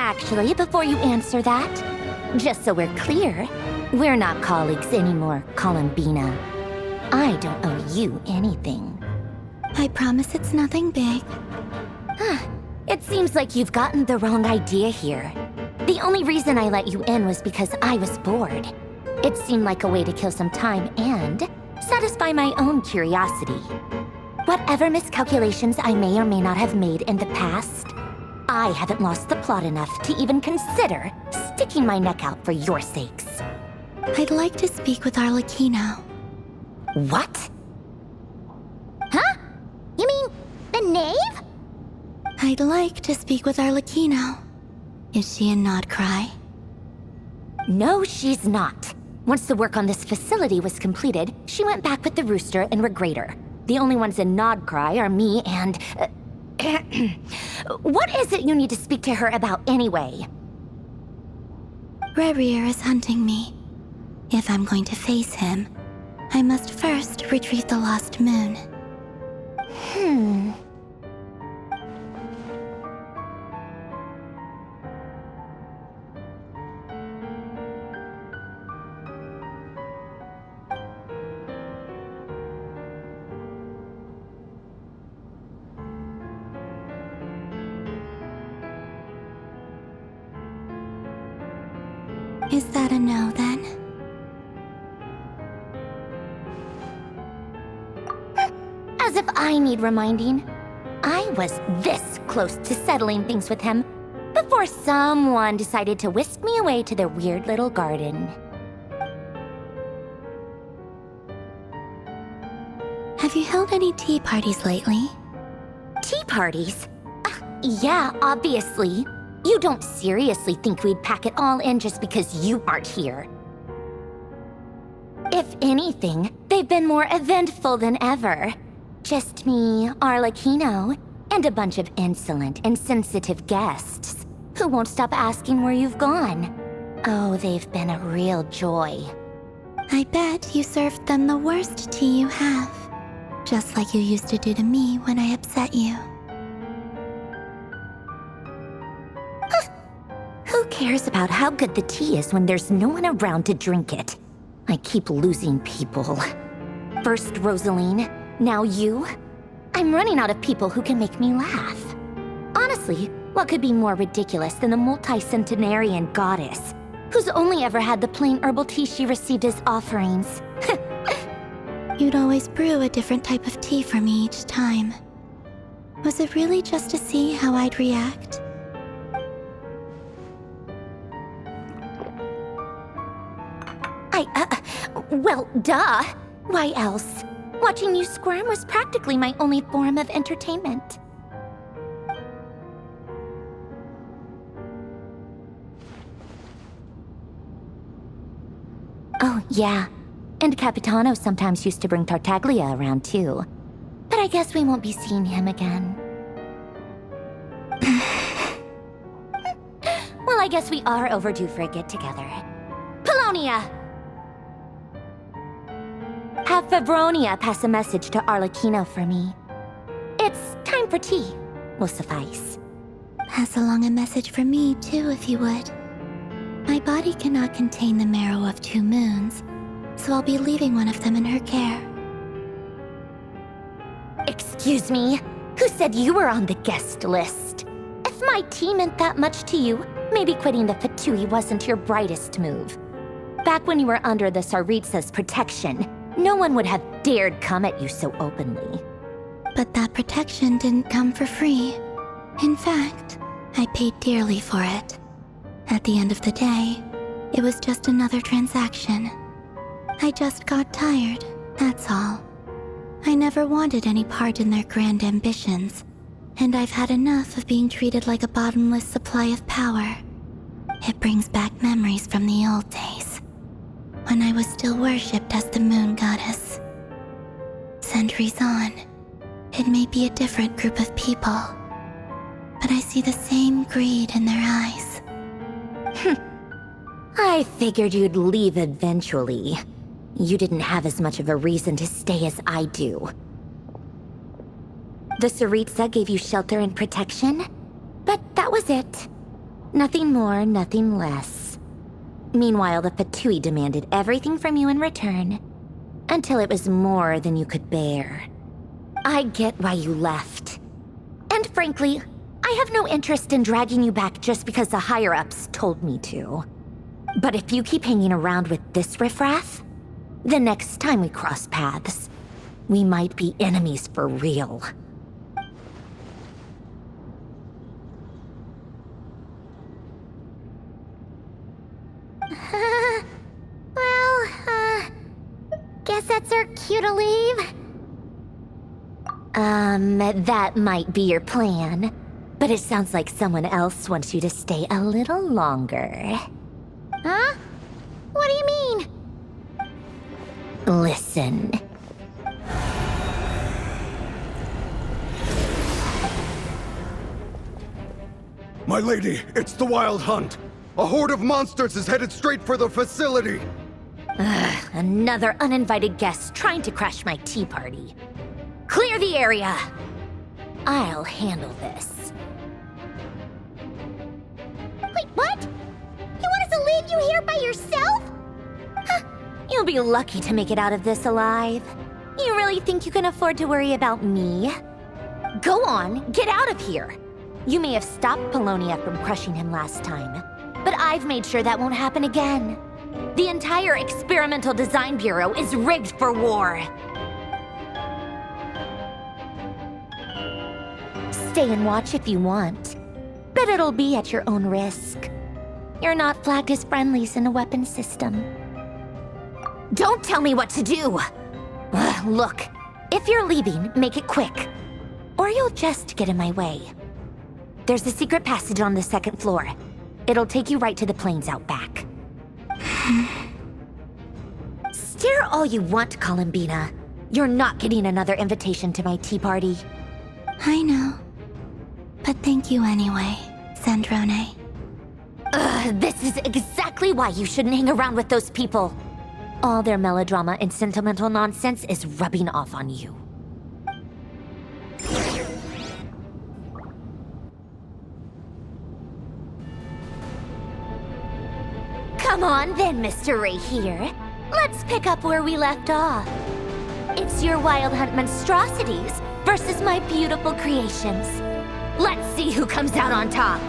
Actually, before you answer that, just so we're clear, we're not colleagues anymore, Columbina. I don't owe you anything. I promise it's nothing big. It seems like you've gotten the wrong idea here. The only reason I let you in was because I was bored. It seemed like a way to kill some time and satisfy my own curiosity. Whatever miscalculations I may or may not have made in the past, I haven't lost the plot enough to even consider sticking my neck out for your sakes. I'd like to speak with Arlecchino. What? Huh? You mean the knave? I'd like to speak with Arlecchino. Is she in Nodcry? No, she's not. Once the work on this facility was completed, she went back with the Rooster and Regrator. The only ones in Nodcry are me and... What is it you need to speak to her about anyway? Rerir is hunting me. If I'm going to face him, I must first retrieve the lost moon. Is that a no, then? As if I need reminding. I was this close to settling things with him before someone decided to whisk me away to their weird little garden. Have you held any tea parties lately? Tea parties? Yeah, obviously. You don't seriously think we'd pack it all in just because you aren't here. If anything, they've been more eventful than ever. Just me, Arlecchino, and a bunch of insolent, insensitive guests who won't stop asking where you've gone. Oh, they've been a real joy. I bet you served them the worst tea you have. Just like you used to do to me when I upset you. Who cares about how good the tea is when there's no one around to drink it? I keep losing people. First Rosaline, now you. I'm running out of people who can make me laugh. Honestly, what could be more ridiculous than the multi-centenarian goddess, who's only ever had the plain herbal tea she received as offerings? You'd always brew a different type of tea for me each time. Was it really just to see how I'd react? Well, duh. Why else? Watching you squirm was practically my only form of entertainment. Oh, yeah. And Capitano sometimes used to bring Tartaglia around, too. But I guess we won't be seeing him again. Well, I guess we are overdue for a get-together. Polonia! Have Fabronia pass a message to Arlecchino for me. It's time for tea. Will suffice. Pass along a message for me, too, if you would. My body cannot contain the marrow of 2 moons, so I'll be leaving one of them in her care. Excuse me? Who said you were on the guest list? If my tea meant that much to you, maybe quitting the Fatui wasn't your brightest move. Back when you were under the Tsaritsa's protection, no one would have dared come at you so openly. But that protection didn't come for free. In fact, I paid dearly for it. At the end of the day, it was just another transaction. I just got tired, that's all. I never wanted any part in their grand ambitions, and I've had enough of being treated like a bottomless supply of power. It brings back memories from the old days, when I was still worshipped as the moon goddess. Centuries on, it may be a different group of people, but I see the same greed in their eyes. I figured you'd leave eventually. You didn't have as much of a reason to stay as I do. The Tsaritsa gave you shelter and protection, but that was it. Nothing more, nothing less. Meanwhile, the Fatui demanded everything from you in return, until it was more than you could bear. I get why you left. And frankly, I have no interest in dragging you back just because the higher-ups told me to. But if you keep hanging around with this riffraff, the next time we cross paths, we might be enemies for real. Guess that's our cue to leave? That might be your plan, but it sounds like someone else wants you to stay a little longer. Huh? What do you mean? Listen. My lady, it's the Wild Hunt. A horde of monsters is headed straight for the facility. Another uninvited guest trying to crash my tea party. Clear the area! I'll handle this. Wait, what? You want us to leave you here by yourself? Huh, you'll be lucky to make it out of this alive. You really think you can afford to worry about me? Go on, get out of here! You may have stopped Polonia from crushing him last time, but I've made sure that won't happen again. The entire Experimental Design Bureau is rigged for war. Stay and watch if you want, but it'll be at your own risk. You're not flagged as friendlies in the weapons system. Don't tell me what to do! Look, if you're leaving, make it quick, or you'll just get in my way. There's a secret passage on the second floor. It'll take you right to the plains out back. Stare all you want, Columbina. You're not getting another invitation to my tea party. I know. But thank you anyway, Sandrone. This is exactly why you shouldn't hang around with those people. All their melodrama and sentimental nonsense is rubbing off on you. Come on then, Mr. Ray here. Let's pick up where we left off. It's your Wild Hunt monstrosities versus my beautiful creations. Let's see who comes out on top.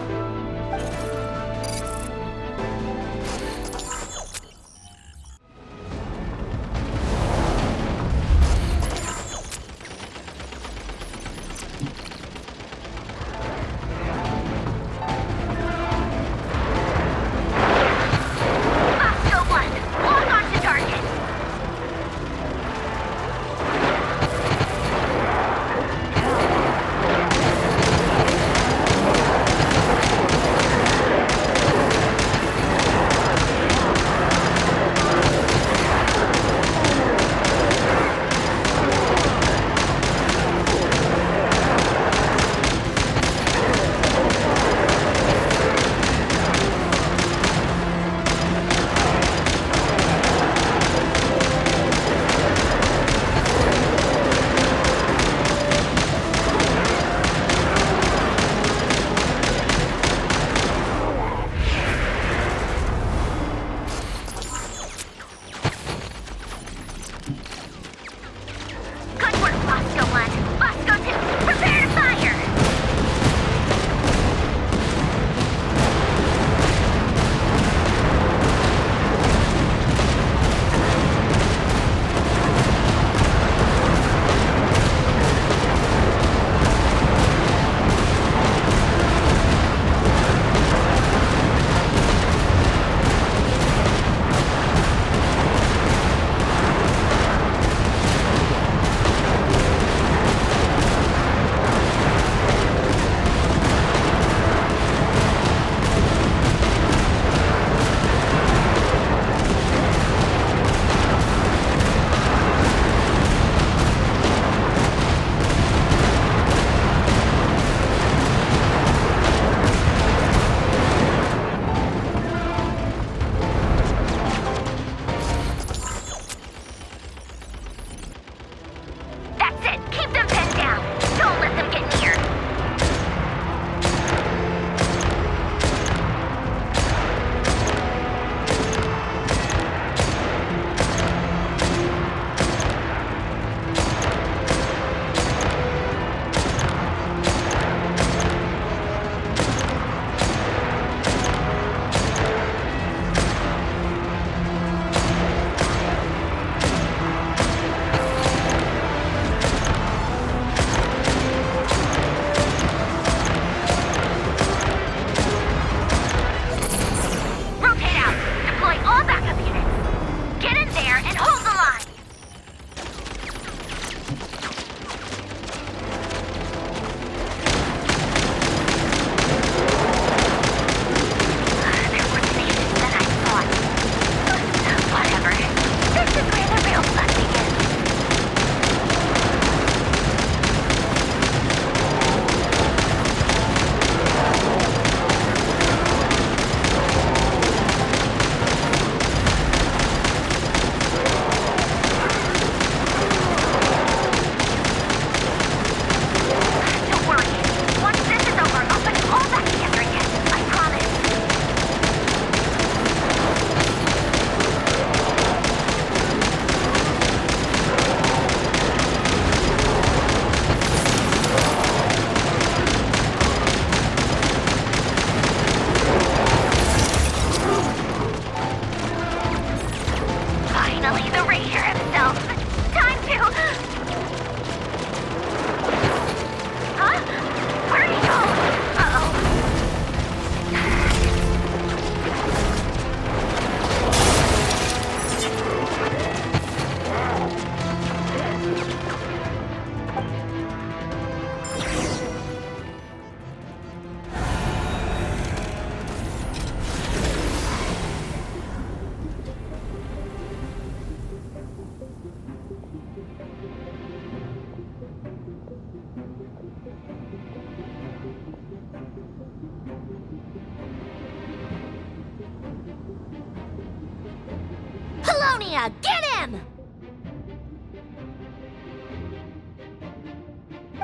Delonia, get him!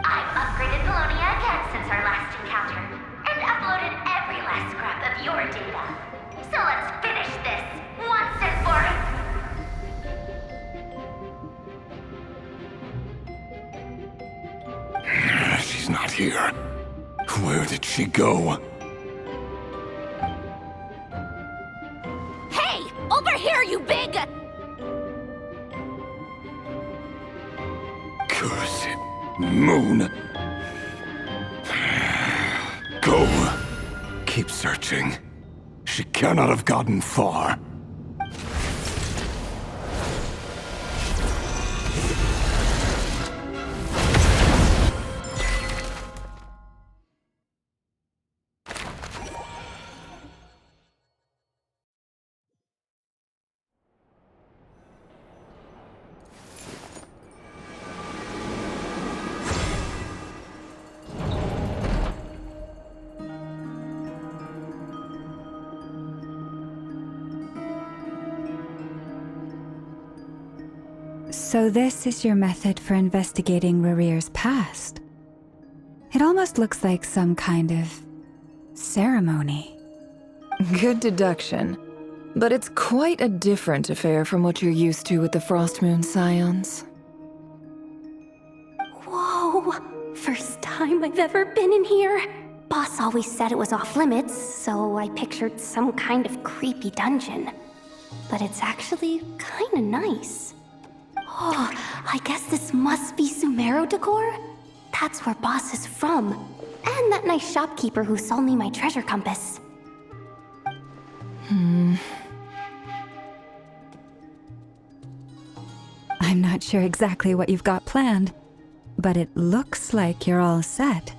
I've upgraded Delonia again since our last encounter, and uploaded every last scrap of your data. So let's finish this, once and for all. She's not here. Where did she go? Hey! Over here, you big... Curse it, Moon. Go. Keep searching. She cannot have gotten far. So this is your method for investigating Rarir's past? It almost looks like some kind of ceremony. Good deduction. But it's quite a different affair from what you're used to with the Frostmoon Scions. Whoa! First time I've ever been in here. Boss always said it was off limits, so I pictured some kind of creepy dungeon. But it's actually kinda nice. Oh, I guess this must be Sumero decor? That's where Boss is from. And that nice shopkeeper who sold me my treasure compass. I'm not sure exactly what you've got planned, but it looks like you're all set.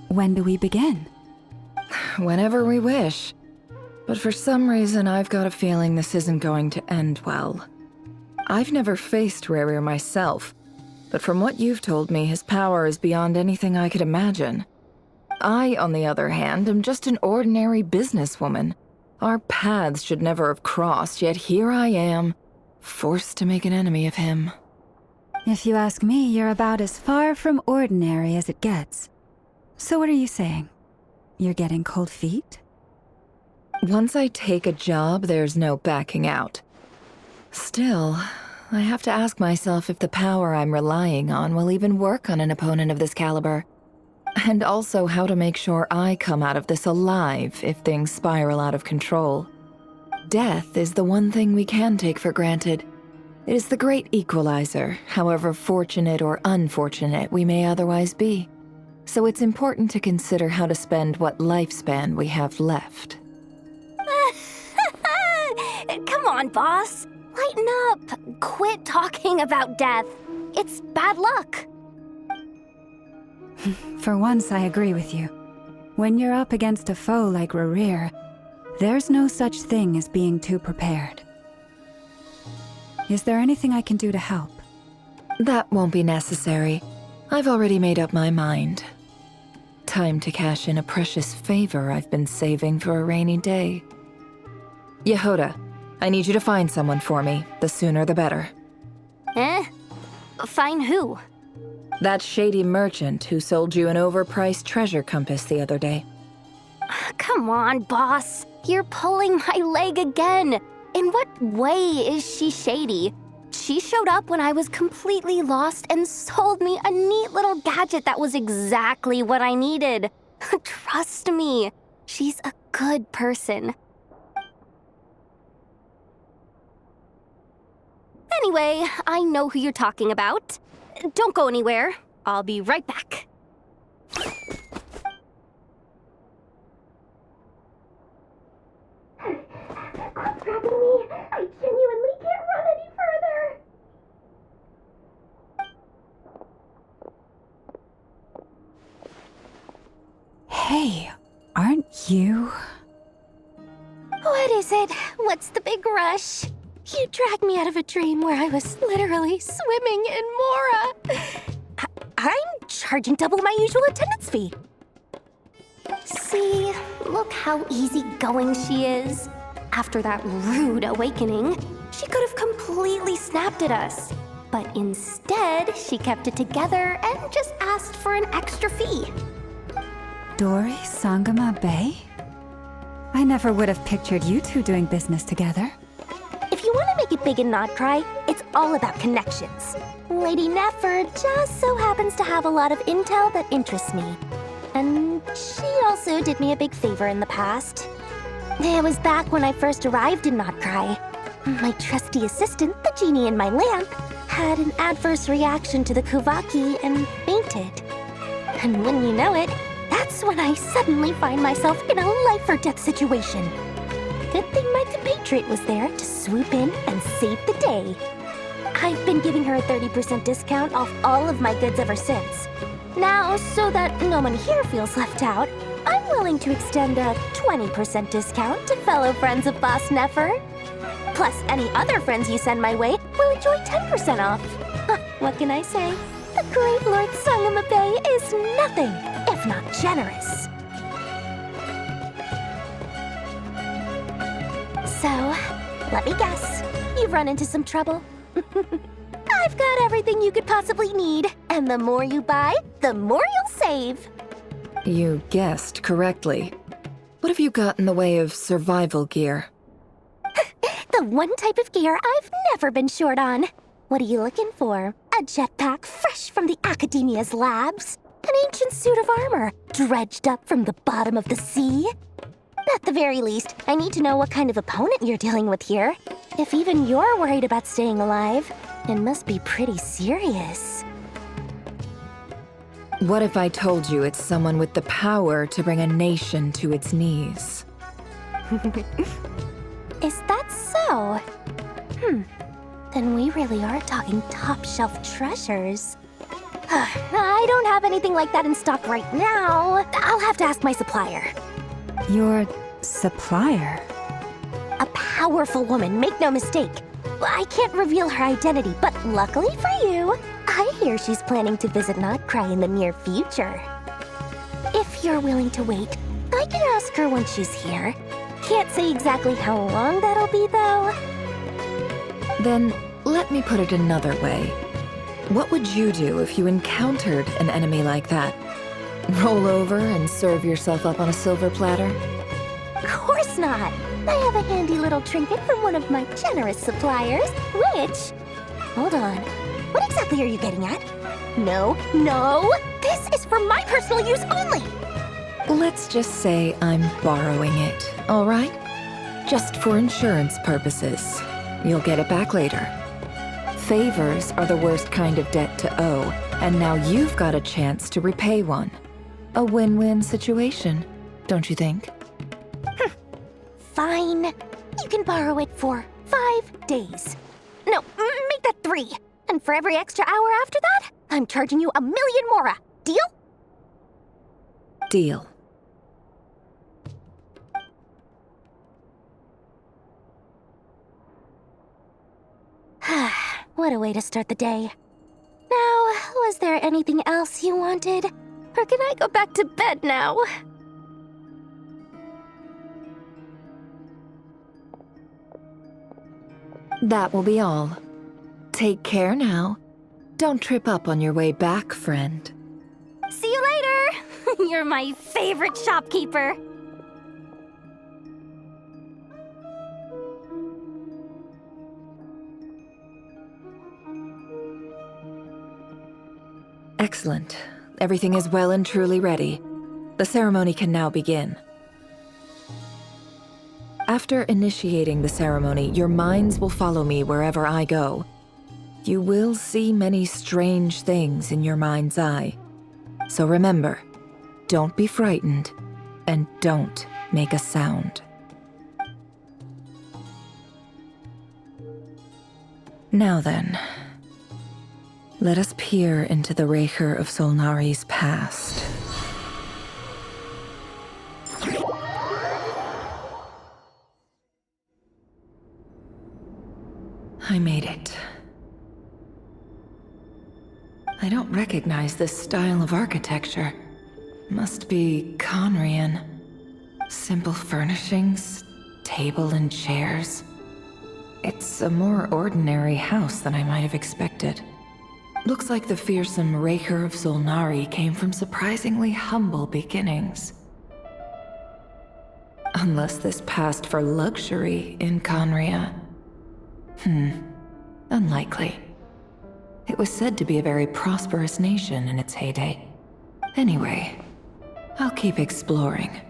When do we begin? Whenever we wish. But for some reason, I've got a feeling this isn't going to end well. I've never faced Rarir myself, but from what you've told me, his power is beyond anything I could imagine. I, on the other hand, am just an ordinary businesswoman. Our paths should never have crossed, yet here I am, forced to make an enemy of him. If you ask me, you're about as far from ordinary as it gets. So what are you saying? You're getting cold feet? Once I take a job, there's no backing out. Still, I have to ask myself if the power I'm relying on will even work on an opponent of this caliber. And also how to make sure I come out of this alive if things spiral out of control. Death is the one thing we can take for granted. It is the great equalizer, however fortunate or unfortunate we may otherwise be. So it's important to consider how to spend what lifespan we have left. Come on, boss. Lighten up. Quit talking about death. It's bad luck. For once, I agree with you. When you're up against a foe like Rarir, there's no such thing as being too prepared. Is there anything I can do to help? That won't be necessary. I've already made up my mind. Time to cash in a precious favor I've been saving for a rainy day. Yehoda, I need you to find someone for me. The sooner the better. Find who? That shady merchant who sold you an overpriced treasure compass the other day. Come on, boss. You're pulling my leg again. In what way is she shady? She showed up when I was completely lost and sold me a neat little gadget that was exactly what I needed. Trust me, she's a good person. Anyway, I know who you're talking about. Don't go anywhere. I'll be right back. Quit grabbing me. I genuinely can't run any further. Hey, aren't you? What is it? What's the big rush? You dragged me out of a dream where I was literally swimming in Mora. I'm charging double my usual attendance fee. See, look how easygoing she is. After that rude awakening, she could have completely completely snapped at us. But instead, she kept it together and just asked for an extra fee. Dori Sangama Bay? I never would have pictured you two doing business together. If you want to make it big and not cry, it's all about connections. Lady Nefer just so happens to have a lot of intel that interests me. And she also did me a big favor in the past. It was back when I first arrived in Not Cry. My trusty assistant, the genie in my lamp, had an adverse reaction to the Kuvaki and fainted. And when you know it, that's when I suddenly find myself in a life-or-death situation. Good thing my compatriot was there to swoop in and save the day. I've been giving her a 30% discount off all of my goods ever since. Now, so that no one here feels left out, I'm willing to extend a 20% discount to fellow friends of Boss Nefer. Plus, any other friends you send my way will enjoy 10% off. What can I say? The great Lord Sangama Bay is nothing if not generous. So, let me guess. You've run into some trouble? I've got everything you could possibly need, and the more you buy, the more you'll save. You guessed correctly. What have you got in the way of survival gear? The one type of gear I've never been short on. What are you looking for? A jetpack fresh from the Academia's labs? An ancient suit of armor dredged up from the bottom of the sea? At the very least, I need to know what kind of opponent you're dealing with here. If even you're worried about staying alive, it must be pretty serious. What if I told you it's someone with the power to bring a nation to its knees? Is that so? Then we really are talking top-shelf treasures. I don't have anything like that in stock right now. I'll have to ask my supplier. Your supplier? A powerful woman, make no mistake. I can't reveal her identity, but luckily for you, I hear she's planning to visit Not Cry in the near future. If you're willing to wait, I can ask her when she's here. Can't say exactly how long that'll be, though. Then, let me put it another way. What would you do if you encountered an enemy like that? Roll over and serve yourself up on a silver platter? Of course not. I have a handy little trinket from one of my generous suppliers, which... Hold on. What exactly are you getting at? No, this is for my personal use only! Let's just say I'm borrowing it, all right? Just for insurance purposes. You'll get it back later. Favors are the worst kind of debt to owe, and now you've got a chance to repay one. A win-win situation, don't you think? Fine. You can borrow it for 5 days. No, make that 3. And for every extra hour after that, I'm charging you 1 million mora. Deal? Deal. What a way to start the day. Now, was there anything else you wanted? Or can I go back to bed now? That will be all. Take care now. Don't trip up on your way back, friend. See you later! You're my favorite shopkeeper. Excellent. Everything is well and truly ready. The ceremony can now begin. After initiating the ceremony, your minds will follow me wherever I go. You will see many strange things in your mind's eye. So remember, don't be frightened, and don't make a sound. Now then, let us peer into the Raker of Solnari's past. I made it. I don't recognize this style of architecture. Must be Conrian. Simple furnishings, table and chairs. It's a more ordinary house than I might have expected. Looks like the fearsome Raker of Solnari came from surprisingly humble beginnings. Unless this passed for luxury in Conria. Unlikely. It was said to be a very prosperous nation in its heyday. Anyway, I'll keep exploring.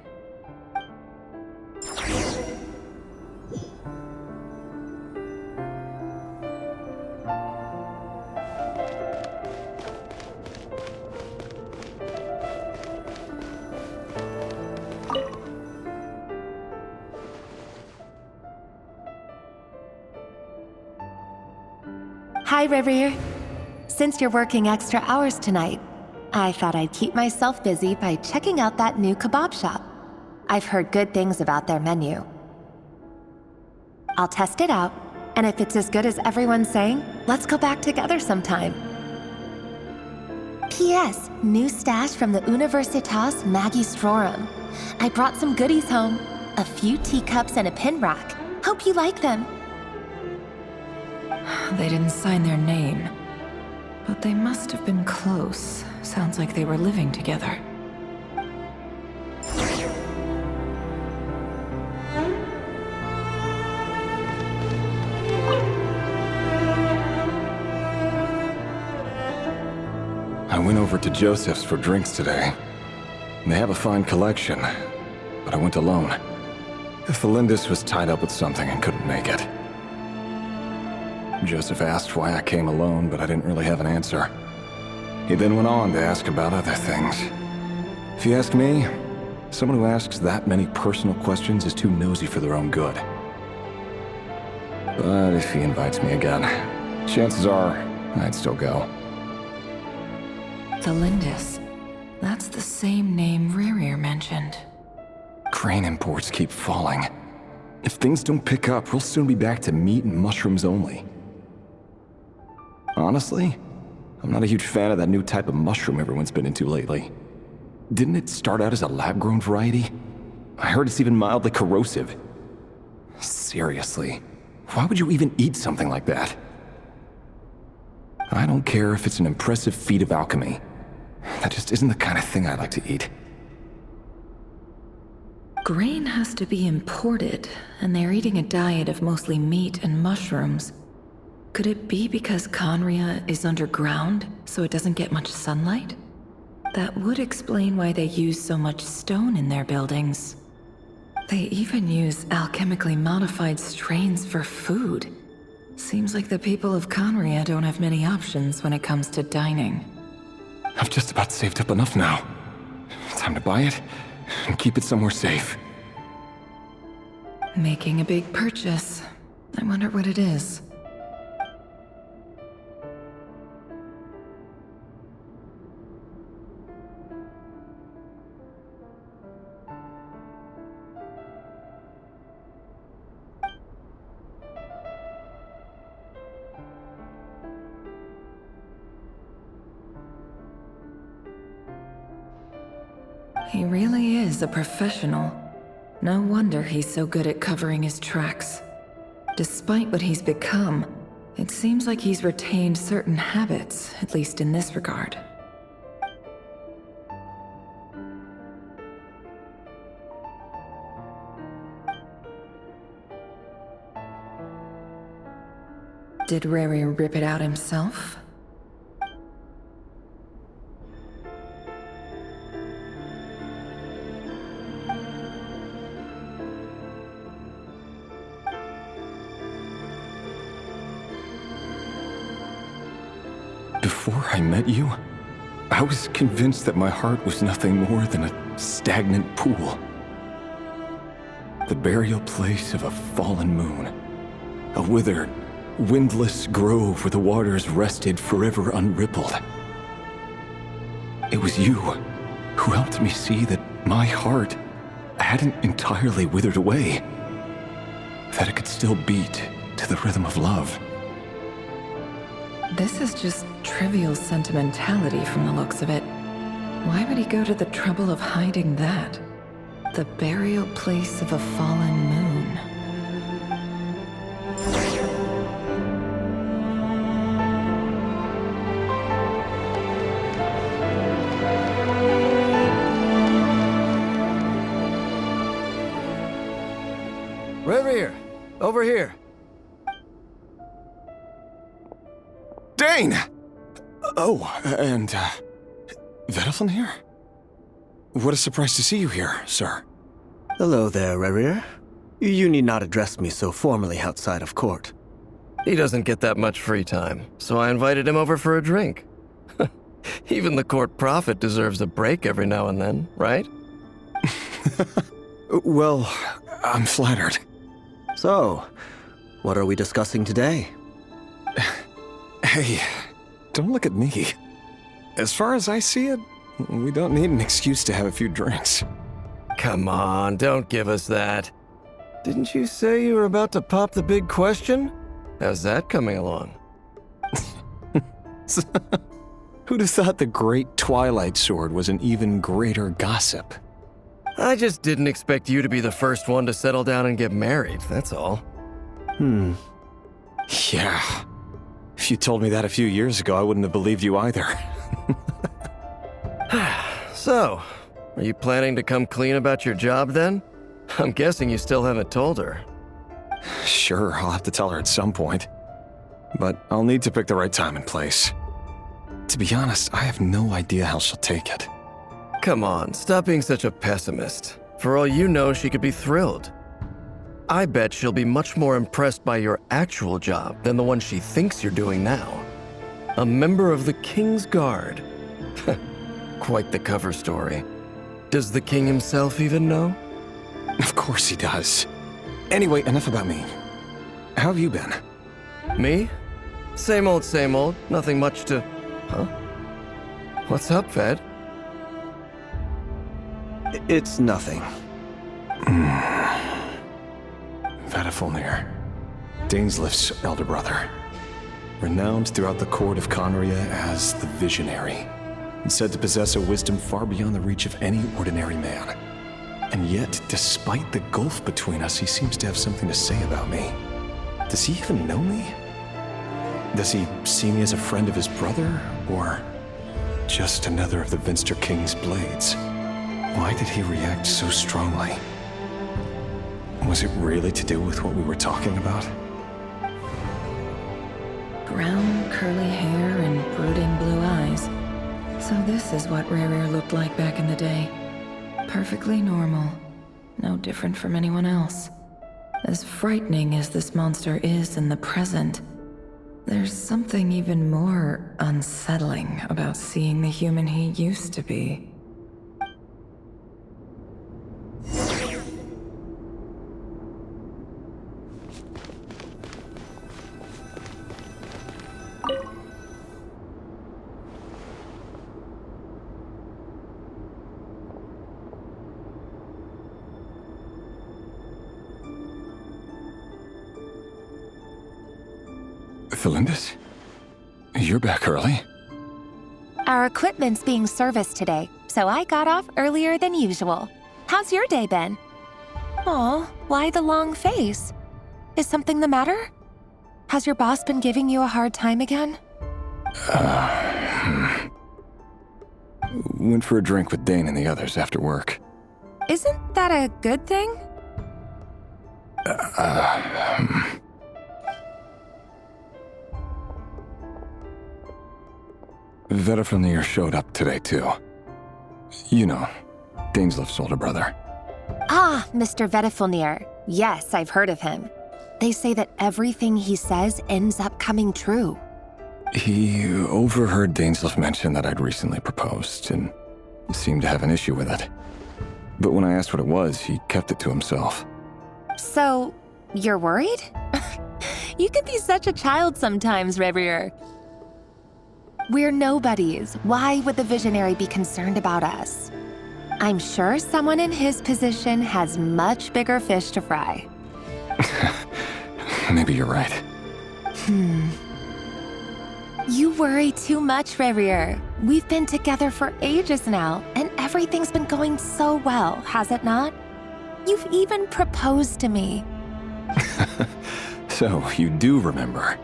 Hi, River. Since you're working extra hours tonight, I thought I'd keep myself busy by checking out that new kebab shop. I've heard good things about their menu. I'll test it out, and if it's as good as everyone's saying, let's go back together sometime. P.S. New stash from the Universitas Magistrorum. I brought some goodies home. A few teacups and a pin rack. Hope you like them. They didn't sign their name, but they must have been close. Sounds like they were living together. I went over to Joseph's for drinks today. They have a fine collection, but I went alone. Felindis was tied up with something and couldn't make it. Joseph asked why I came alone, but I didn't really have an answer. He then went on to ask about other things. If you ask me, someone who asks that many personal questions is too nosy for their own good. But if he invites me again, chances are I'd still go. Felindis. That's the same name Rerir mentioned. Crane imports keep falling. If things don't pick up, we'll soon be back to meat and mushrooms only. Honestly, I'm not a huge fan of that new type of mushroom everyone's been into lately. Didn't it start out as a lab-grown variety? I heard it's even mildly corrosive. Seriously, why would you even eat something like that? I don't care if it's an impressive feat of alchemy. That just isn't the kind of thing I like to eat. Grain has to be imported, and they're eating a diet of mostly meat and mushrooms. Could it be because Conria is underground, so it doesn't get much sunlight? That would explain why they use so much stone in their buildings. They even use alchemically modified strains for food. Seems like the people of Conria don't have many options when it comes to dining. I've just about saved up enough now. Time to buy it and keep it somewhere safe. Making a big purchase. I wonder what it is. He really is a professional. No wonder he's so good at covering his tracks. Despite what he's become, it seems like he's retained certain habits, at least in this regard. Did Rerir rip it out himself? Before I met you, I was convinced that my heart was nothing more than a stagnant pool. The burial place of a fallen moon. A withered, windless grove where the waters rested forever unrippled. It was you who helped me see that my heart hadn't entirely withered away. That it could still beat to the rhythm of love. This is just trivial sentimentality from the looks of it. Why would he go to the trouble of hiding that? The burial place of a fallen moon. Reverie, over here. Dane! Oh, and, Vediflin here? What a surprise to see you here, sir. Hello there, Reverie. You need not address me so formally outside of court. He doesn't get that much free time, so I invited him over for a drink. Even the court prophet deserves a break every now and then, right? Well, I'm flattered. So, what are we discussing today? Hey, don't look at me. As far as I see it, we don't need an excuse to have a few drinks. Come on, don't give us that. Didn't you say you were about to pop the big question? How's that coming along? Who'd have thought the great Twilight Sword was an even greater gossip? I just didn't expect you to be the first one to settle down and get married, that's all. Yeah. If you told me that a few years ago, I wouldn't have believed you either. So, are you planning to come clean about your job then? I'm guessing you still haven't told her. Sure, I'll have to tell her at some point. But I'll need to pick the right time and place. To be honest, I have no idea how she'll take it. Come on, stop being such a pessimist. For all you know, she could be thrilled. I bet she'll be much more impressed by your actual job than the one she thinks you're doing now. A member of the King's Guard. Quite the cover story. Does the king himself even know? Of course he does. Anyway, enough about me. How have you been? Me? Same old, same old. Nothing much to... Huh? What's up, Ved? It's nothing. Vediflin, Dainsleif's elder brother. Renowned throughout the court of Conria as the Visionary, and said to possess a wisdom far beyond the reach of any ordinary man. And yet, despite the gulf between us, he seems to have something to say about me. Does he even know me? Does he see me as a friend of his brother, or just another of the Vinster King's blades? Why did he react so strongly? Was it really to do with what we were talking about? Brown, curly hair and brooding blue eyes. So this is what Rare looked like back in the day. Perfectly normal. No different from anyone else. As frightening as this monster is in the present, there's something even more unsettling about seeing the human he used to be. Felindis? You're back early? Our equipment's being serviced today, so I got off earlier than usual. How's your day been? Aw, why the long face? Is something the matter? Has your boss been giving you a hard time again? Went for a drink with Dane and the others after work. Isn't that a good thing? Vediflin showed up today, too. You know, Dainsleif's older brother. Ah, Mr. Vediflin. Yes, I've heard of him. They say that everything he says ends up coming true. He overheard Dainsleif mention that I'd recently proposed, and seemed to have an issue with it. But when I asked what it was, he kept it to himself. So, you're worried? You can be such a child sometimes, Reverie. We're nobodies. Why would the Visionary be concerned about us? I'm sure someone in his position has much bigger fish to fry. Maybe you're right. You worry too much, Reverie. We've been together for ages now, and everything's been going so well, has it not? You've even proposed to me. So, you do remember.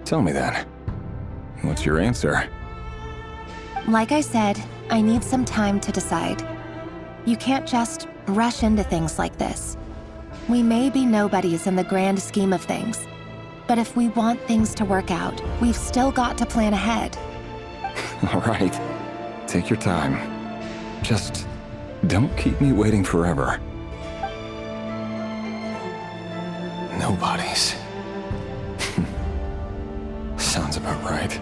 Tell me then. What's your answer? Like I said, I need some time to decide. You can't just rush into things like this. We may be nobodies in the grand scheme of things, but if we want things to work out, we've still got to plan ahead. All right. Take your time. Just don't keep me waiting forever. Nobodies. Sounds about right.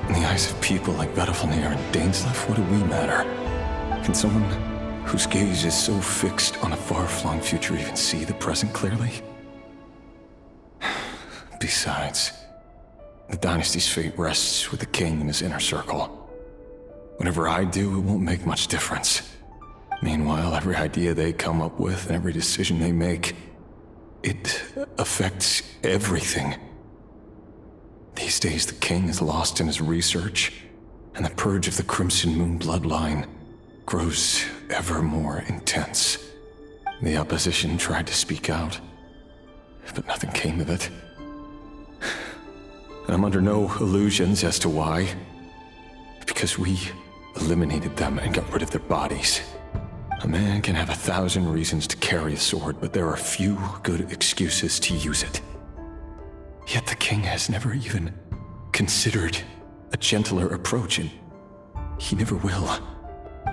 In the eyes of people like Bettelfnir and Dainsleif, what do we matter? Can someone whose gaze is so fixed on a far-flung future even see the present clearly? Besides, the dynasty's fate rests with the king and his inner circle. Whatever I do, it won't make much difference. Meanwhile, every idea they come up with and every decision they make, it affects everything. These days, the king is lost in his research, and the purge of the Crimson Moon bloodline grows ever more intense. The opposition tried to speak out, but nothing came of it. And I'm under no illusions as to why. Because we eliminated them and got rid of their bodies. A man can have 1,000 reasons to carry a sword, but there are few good excuses to use it. Yet the king has never even considered a gentler approach, and he never will.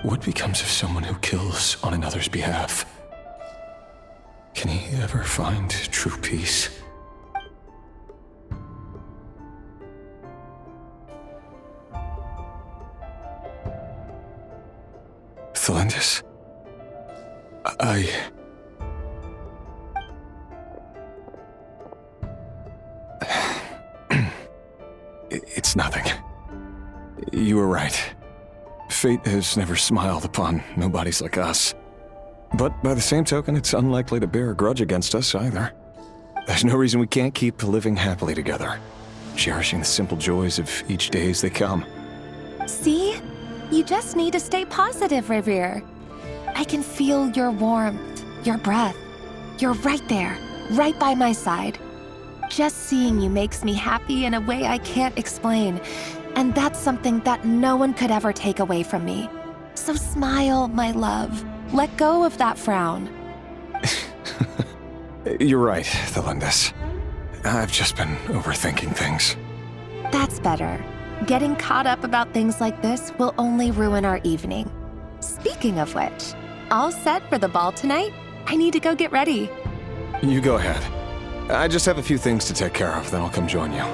What becomes of someone who kills on another's behalf? Can he ever find true peace? Thelindis? It's nothing. You were right. Fate has never smiled upon nobodies like us. But by the same token, it's unlikely to bear a grudge against us either. There's no reason we can't keep living happily together, cherishing the simple joys of each day as they come. See? You just need to stay positive, Revere. I can feel your warmth, your breath. You're right there, right by my side. Just seeing you makes me happy in a way I can't explain, and that's something that no one could ever take away from me. So smile, my love. Let go of that frown. You're right, Thelindis. I've just been overthinking things. That's better. Getting caught up about things like this will only ruin our evening. Speaking of which, all set for the ball tonight? I need to go get ready. You go ahead. I just have a few things to take care of, then I'll come join you.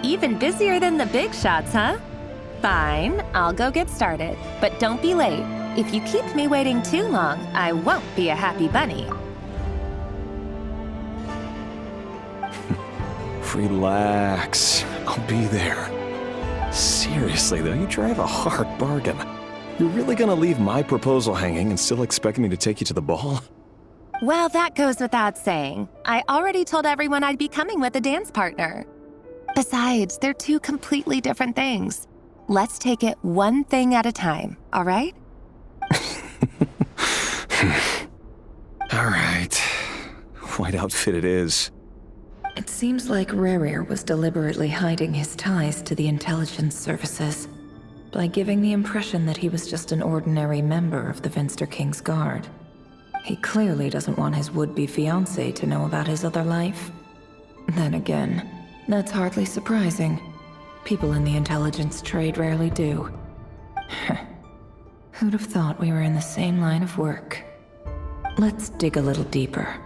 Even busier than the big shots, huh? Fine, I'll go get started. But don't be late. If you keep me waiting too long, I won't be a happy bunny. Relax. I'll be there. Seriously, though, you drive a hard bargain. You're really gonna leave my proposal hanging and still expect me to take you to the ball? Well, that goes without saying. I already told everyone I'd be coming with a dance partner. Besides, they're two completely different things. Let's take it one thing at a time, all right? All right. White outfit it is. It seems like Rerir was deliberately hiding his ties to the intelligence services by giving the impression that he was just an ordinary member of the Vinster King's Guard. He clearly doesn't want his would-be fiancée to know about his other life. Then again, that's hardly surprising. People in the intelligence trade rarely do. Who'd have thought we were in the same line of work? Let's dig a little deeper.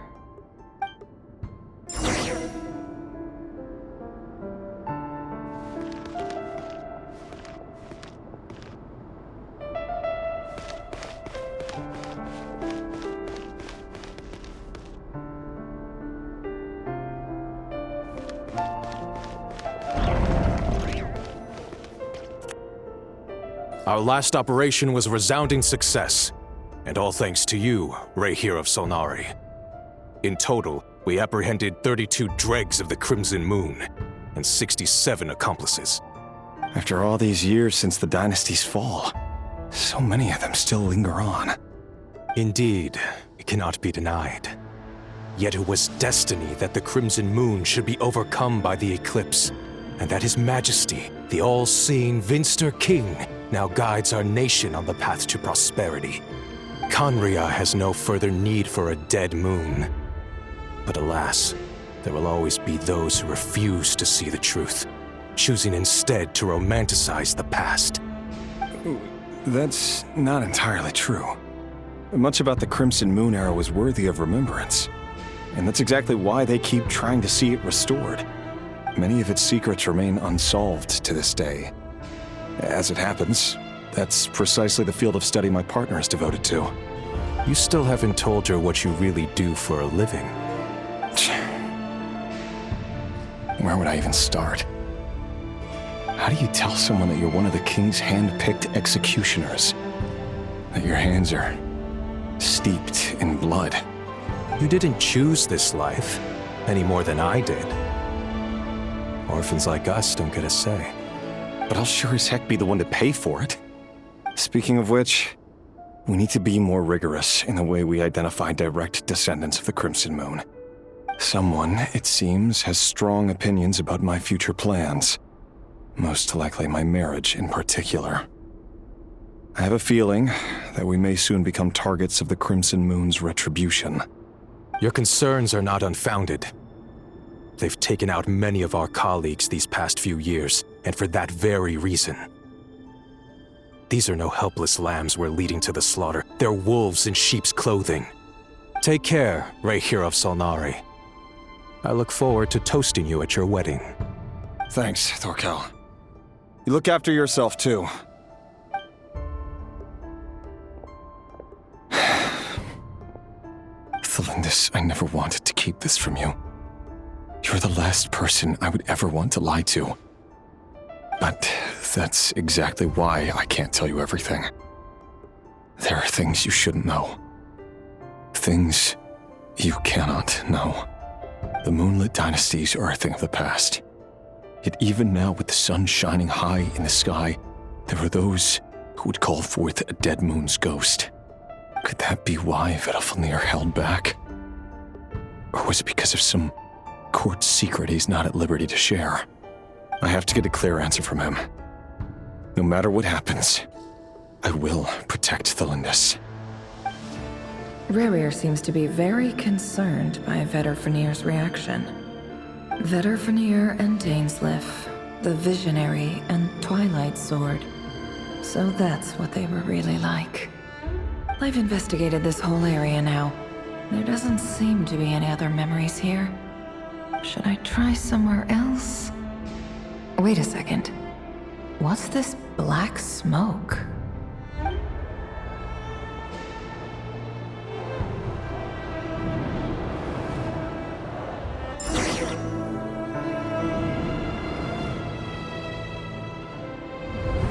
Our last operation was a resounding success, and all thanks to you, Rehir of Solnari. In total, we apprehended 32 dregs of the Crimson Moon, and 67 accomplices. After all these years since the dynasty's fall, so many of them still linger on. Indeed, it cannot be denied. Yet it was destiny that the Crimson Moon should be overcome by the eclipse, and that His Majesty, the all-seeing Vinster King, now guides our nation on the path to prosperity. Conria has no further need for a dead moon. But alas, there will always be those who refuse to see the truth, choosing instead to romanticize the past. That's not entirely true. Much about the Crimson Moon era was worthy of remembrance. And that's exactly why they keep trying to see it restored. Many of its secrets remain unsolved to this day. As it happens, that's precisely the field of study my partner is devoted to. You still haven't told her what you really do for a living. Where would I even start? How do you tell someone that you're one of the king's hand-picked executioners? That your hands are steeped in blood? You didn't choose this life, any more than I did. Orphans like us don't get a say. But I'll sure as heck be the one to pay for it. Speaking of which, we need to be more rigorous in the way we identify direct descendants of the Crimson Moon. Someone, it seems, has strong opinions about my future plans. Most likely my marriage in particular. I have a feeling that we may soon become targets of the Crimson Moon's retribution. Your concerns are not unfounded. They've taken out many of our colleagues these past few years, and for that very reason. These are no helpless lambs we're leading to the slaughter. They're wolves in sheep's clothing. Take care, Rehir of Solnari. I look forward to toasting you at your wedding. Thanks, Thorkel. You look after yourself, too. Thelindis, I never wanted to keep this from you. You're the last person I would ever want to lie to. But that's exactly why I can't tell you everything. There are things you shouldn't know. Things you cannot know. The moonlit dynasties are a thing of the past. Yet even now, with the sun shining high in the sky, there are those who would call forth a dead moon's ghost. Could that be why Vedalfnir held back? Or was it because of some court secret he's not at liberty to share? I have to get a clear answer from him. No matter what happens, I will protect Thelindis. Rehir seems to be very concerned by Vedalfnir's reaction. Vedalfnir and Dainsleif, the Visionary and Twilight Sword. So that's what they were really like. I've investigated this whole area now. There doesn't seem to be any other memories here. Should I try somewhere else? Wait a second. What's this black smoke?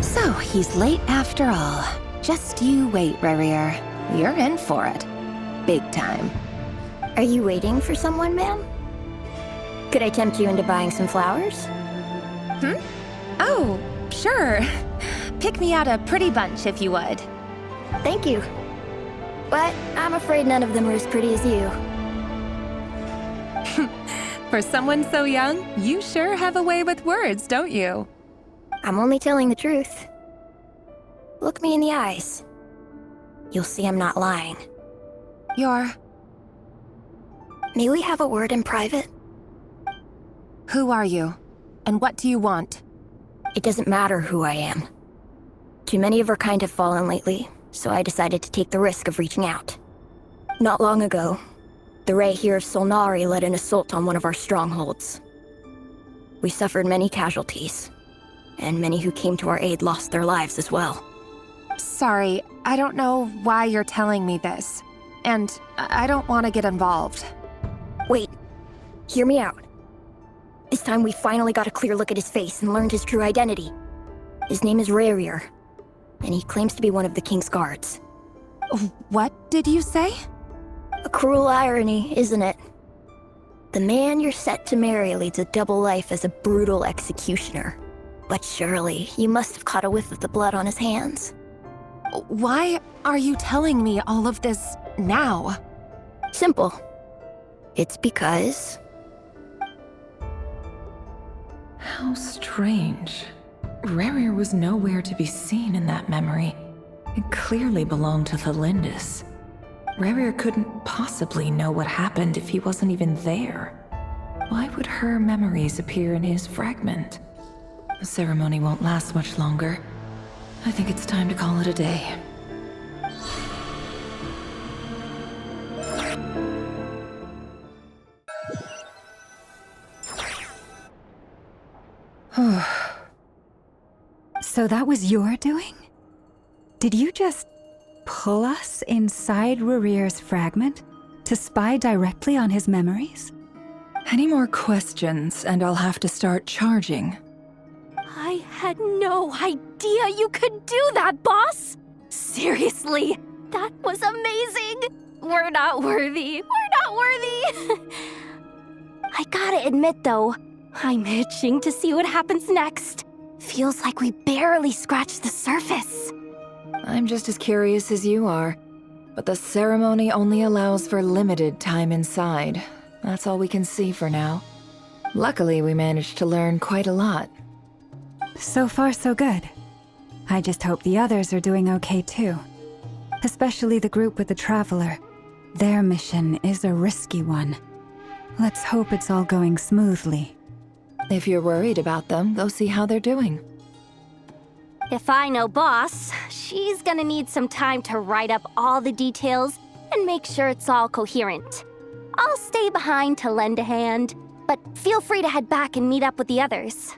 So, he's late after all. Just you wait, Rehir. You're in for it. Big time. Are you waiting for someone, ma'am? Could I tempt you into buying some flowers? Oh, sure. Pick me out a pretty bunch if you would. Thank you. But I'm afraid none of them are as pretty as you. For someone so young, you sure have a way with words, don't you? I'm only telling the truth. Look me in the eyes. You'll see I'm not lying. May we have a word in private? Who are you? And what do you want? It doesn't matter who I am. Too many of our kind have fallen lately, so I decided to take the risk of reaching out. Not long ago, the Rehir of Solnari led an assault on one of our strongholds. We suffered many casualties, and many who came to our aid lost their lives as well. Sorry, I don't know why you're telling me this. And I don't want to get involved. Wait, hear me out. This time we finally got a clear look at his face and learned his true identity. His name is Rehir, and he claims to be one of the King's guards. What did you say? A cruel irony, isn't it? The man you're set to marry leads a double life as a brutal executioner. But surely, you must have caught a whiff of the blood on his hands. Why are you telling me all of this now? Simple. It's because... How strange. Rehir was nowhere to be seen in that memory. It clearly belonged to the Lindis. Rerir couldn't possibly know what happened if he wasn't even there. Why would her memories appear in his fragment? The ceremony won't last much longer. I think it's time to call it a day. So that was your doing? Did you just pull us inside Rerir's fragment to spy directly on his memories? Any more questions, and I'll have to start charging. I had no idea you could do that, boss! Seriously, that was amazing! We're not worthy. We're not worthy! I gotta admit, though, I'm itching to see what happens next. Feels like we barely scratched the surface. I'm just as curious as you are, but the ceremony only allows for limited time inside. That's all we can see for now. Luckily, we managed to learn quite a lot. So far, so good. I just hope the others are doing okay too. Especially the group with the Traveler. Their mission is a risky one. Let's hope it's all going smoothly. If you're worried about them, go see how they're doing. If I know Boss, she's gonna need some time to write up all the details and make sure it's all coherent. I'll stay behind to lend a hand, but feel free to head back and meet up with the others.